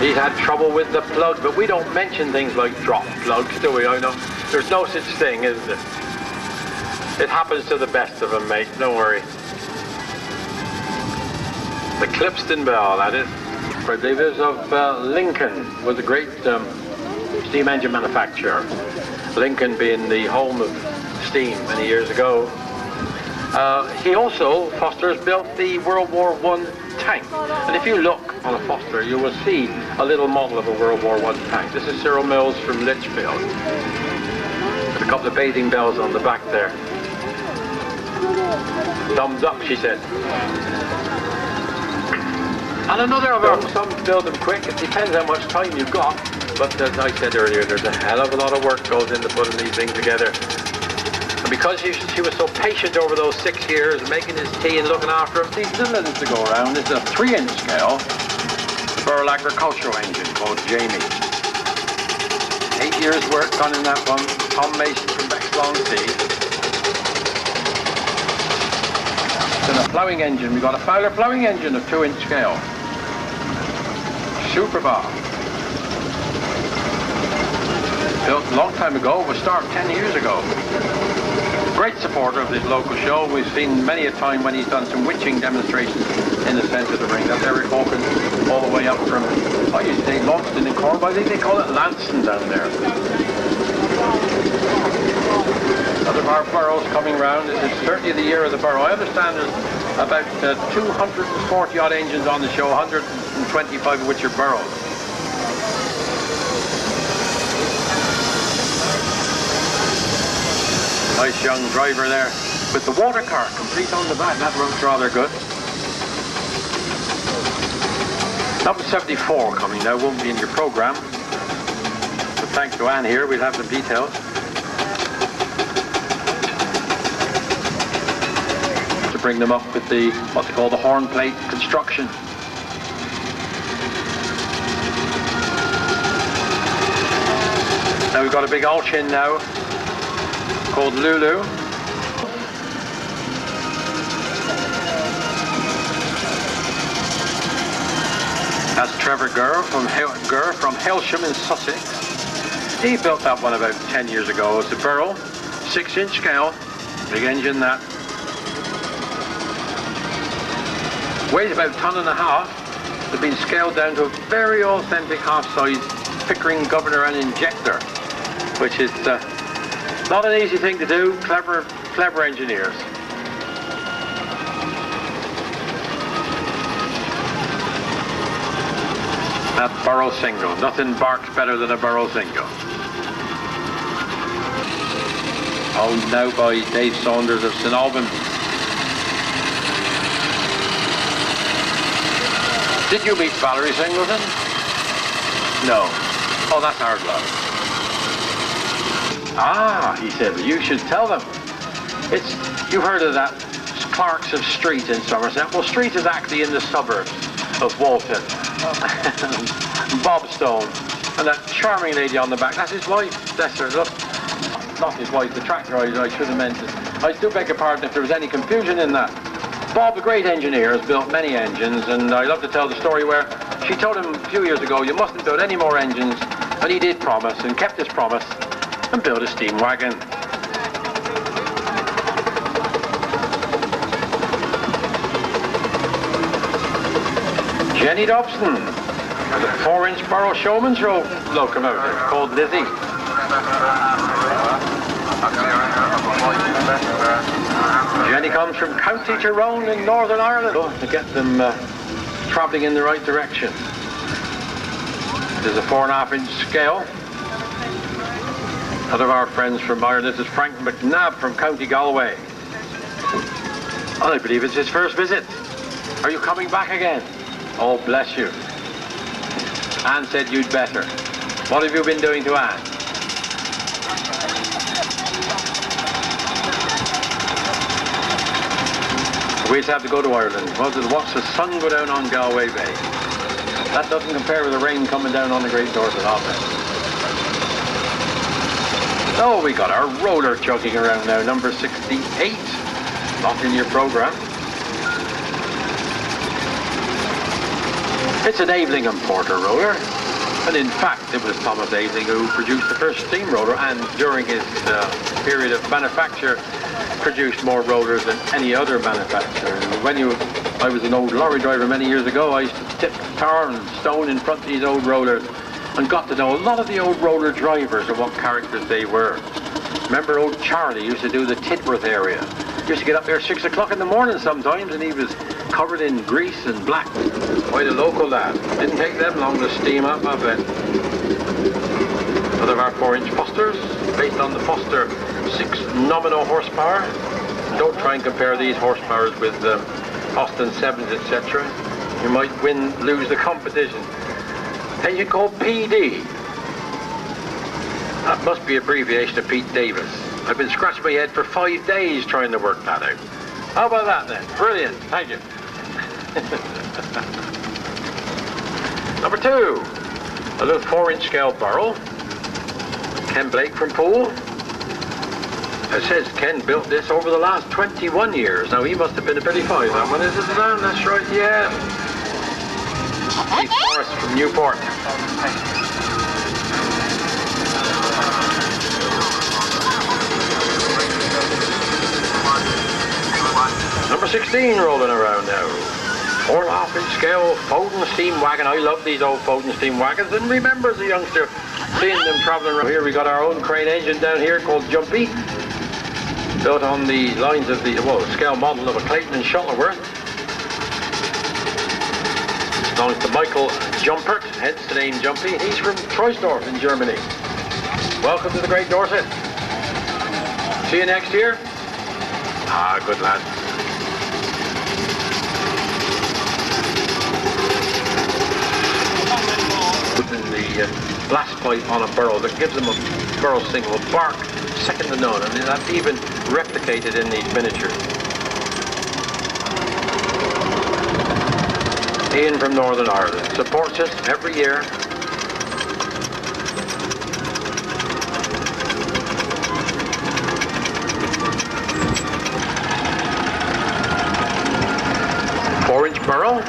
He's had trouble with the plug, but we don't mention things like drop plugs, do we? I know. There's no such thing, is there? It happens to the best of them, mate. Don't worry. The Clipston bell, that is. For Davis of Lincoln was a great steam engine manufacturer. Lincoln being the home of steam many years ago. He also, Foster's, built the World War I tank. And if you look on a Foster, you will see a little model of a World War I tank. This is Cyril Mills from Litchfield. With a couple of bathing bells on the back there. Thumbs up, she said. And another of our, some build them quick. It depends how much time you've got. But as I said earlier, there's a hell of a lot of work goes into putting these things together. And because she was so patient over those 6 years, making his tea and looking after him, these little ones to go around. This is a 3-inch scale for an agricultural engine called Jamie. 8 years work done in that one. Tom Mason from Bexlong Sea. Then a ploughing engine. We've got a Fowler ploughing engine of 2-inch scale. Super bar. Built a long time ago, was started 10 years ago. Great supporter of this local show. We've seen many a time when he's done some witching demonstrations in the centre of the ring. That's Eric Hawkins all the way up from, I used to say Launceston in Cornwall. I think they call it Lanston down there. Other of our burrows coming round. This is certainly the year of the burrow. I understand there's about 240 odd engines on the show, 125 of which are burrows. Nice young driver there with the water car complete on the back. That looks rather good. Number 74 coming now, won't be in your programme. But thanks to Anne here, we'll have some details. To bring them up with the, what they call the horn plate construction. Now we've got a big Alchin now, called Lulu. That's Trevor Gurr from Helsham in Sussex. He built that one about 10 years ago. It's a Burrell, 6-inch scale, big engine that. Weighs about a ton and a half. It's been scaled down to a very authentic half-size Pickering governor and injector, which is not an easy thing to do. Clever engineers. That Burrow single. Nothing barks better than a Burrow single. Owned now by Dave Saunders of St Albans. Did you meet Valerie Singleton? No. Oh, that's our glove. Ah, he said, you should tell them. You've heard of that Clark's of Street in Somerset. Well, Street is actually in the suburbs of Walton. Bob Stone. And that charming lady on the back, that's his wife. Bless her, look. Not his wife, the tractor, I should have mentioned. I do beg your pardon if there was any confusion in that. Bob, a great engineer, has built many engines, and I love to tell the story where she told him a few years ago, you mustn't build any more engines, and he did promise, and kept his promise, and built a steam wagon. Jenny Dobson, the 4-inch Burrow Showman's locomotive called Lizzie. Jenny comes from County Tyrone in Northern Ireland to get them travelling in the right direction. There's a 4.5-inch scale. Another of our friends from Ireland, this is Frank McNabb from County Galway. I believe it's his first visit. Are you coming back again? Oh, bless you. Anne said you'd better. What have you been doing to Anne? We used to have to go to Ireland. Watch the sun go down on Galway Bay. That doesn't compare with the rain coming down on the Great Dorset, obviously. Oh, we got our roller chugging around now, number 68. Not in your programme. It's an Aveling and Porter roller, and in fact it was Thomas Aveling who produced the first steam roller, and during his period of manufacture produced more rollers than any other manufacturer. I was an old lorry driver many years ago. I used to tip tar and stone in front of these old rollers and got to know a lot of the old roller drivers and what characters they were. Remember old Charlie used to do the Tidworth area. Used to get up there 6 o'clock in the morning sometimes, and he was covered in grease and black. Quite a local lad. Didn't take them long to steam up, I bet. One of our 4-inch Fosters, based on the Foster 6 nominal horsepower. Don't try and compare these horsepowers with Austin 7s, etc. You might lose the competition. Engine called PD. That must be abbreviation of Pete Davis. I've been scratching my head for 5 days trying to work that out. How about that then? Brilliant, thank you. Number 2, a little 4-inch scale barrel. Ken Blake from Poole. It says Ken built this over the last 21 years. Now he must have been a 35. That one is it, Dan? That's right, yeah. Keith Morris from Newport. Number 16 rolling around now. 4.5-inch scale Foden steam wagon. I love these old Foden steam wagons, and remember as a youngster seeing them travelling around. Here we got our own crane engine down here called Jumpy, built on the lines of the scale model of a Clayton and Shuttleworth. Belongs to Michael Jumpert, hence the name Jumpy. He's from Troisdorf in Germany. Welcome to the Great Dorset. See you next year. Ah, good lad. Putting the blast pipe on a burrow that gives them a burrow single bark second to none, and that's even replicated in these miniatures. Ian from Northern Ireland supports us every year. Four-inch burrow.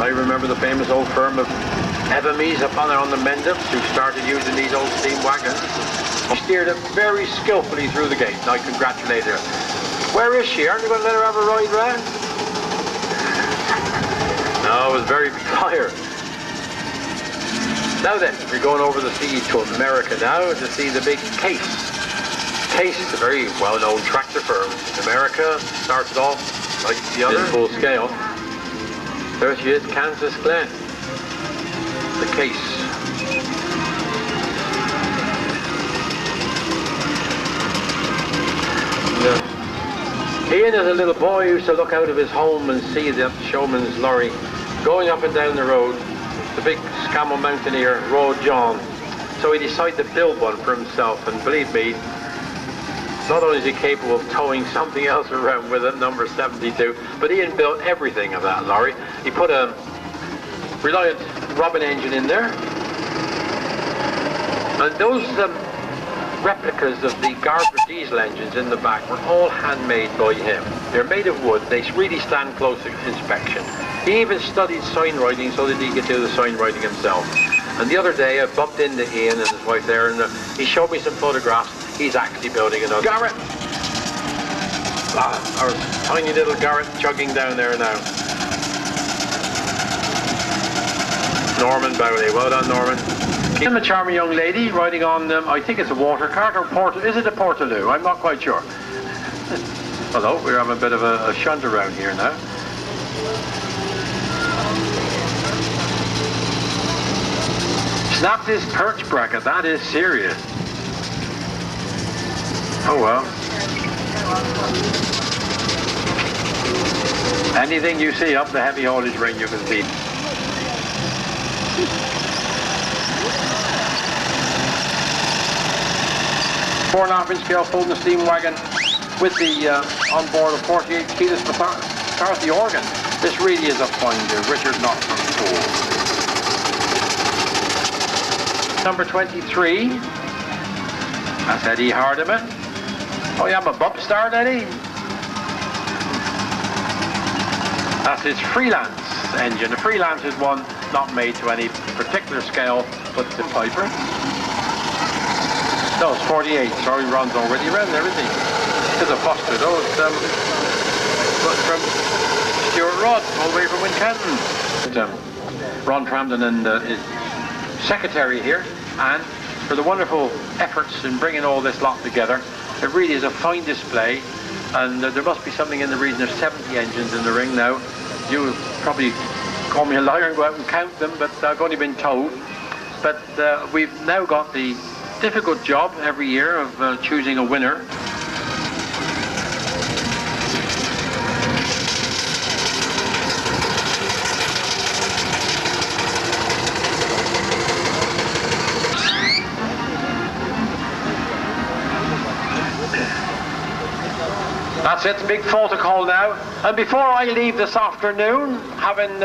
I remember the famous old firm of Evamies up on the Mendips who started using these old steam wagons. She steered it very skillfully through the gate, and I congratulate her. Where is she? Aren't you going to let her have a ride round? No, it was very tired. Now then, we're going over the sea to America now to see the big Case. Case is a very well-known tractor firm in America. Started off like the other full scale. There she is, Kansas Glen. The Case. Ian, as a little boy, used to look out of his home and see the showman's lorry going up and down the road, the big Scammell mountaineer, Raw John. So he decided to build one for himself, and believe me, not only is he capable of towing something else around with it, number 72, but Ian built everything of that lorry. He put a Reliant Robin engine in there, and those replicas of the Gardner diesel engines in the back were all handmade by him. They're made of wood. They really stand close to inspection. He even studied sign writing so that he could do the sign writing himself. And the other day I bumped into Ian and his wife there, and he showed me some photographs. He's actually building another Garrett. Our tiny little Garrett chugging down there now. Norman Bowley, well done Norman. I'm a charming young lady riding on, I think it's a water cart or is it a Portaloo? I'm not quite sure. Hello, we're having a bit of a shunt around here now. Snapped his perch bracket, that is serious. Oh well. Anything you see up the heavy haulage ring you can see. 4.5-inch scale Foden steam wagon with the on board a 48 keyless McCarthy organ. This really is a finder. Richard Knott from Poole. Number 23. That's Eddie Hardiman. Oh, you have a bump start, Eddie? That's his Freelance engine. The Freelance is one not made to any particular scale, but the Piper. No, it's 48. Sorry, Ron's already around there, isn't he? It's a Foster, though. It's but from Stuart Rodd, all the way from Wincanton. Ron Tramden and his secretary here, and for the wonderful efforts in bringing all this lot together. It really is a fine display, and there must be something in the region of 70 engines in the ring now. You would probably call me a liar and go out and count them, but I've only been told. But we've now got the difficult job every year of choosing a winner. That's it, big photo call now. And before I leave this afternoon, having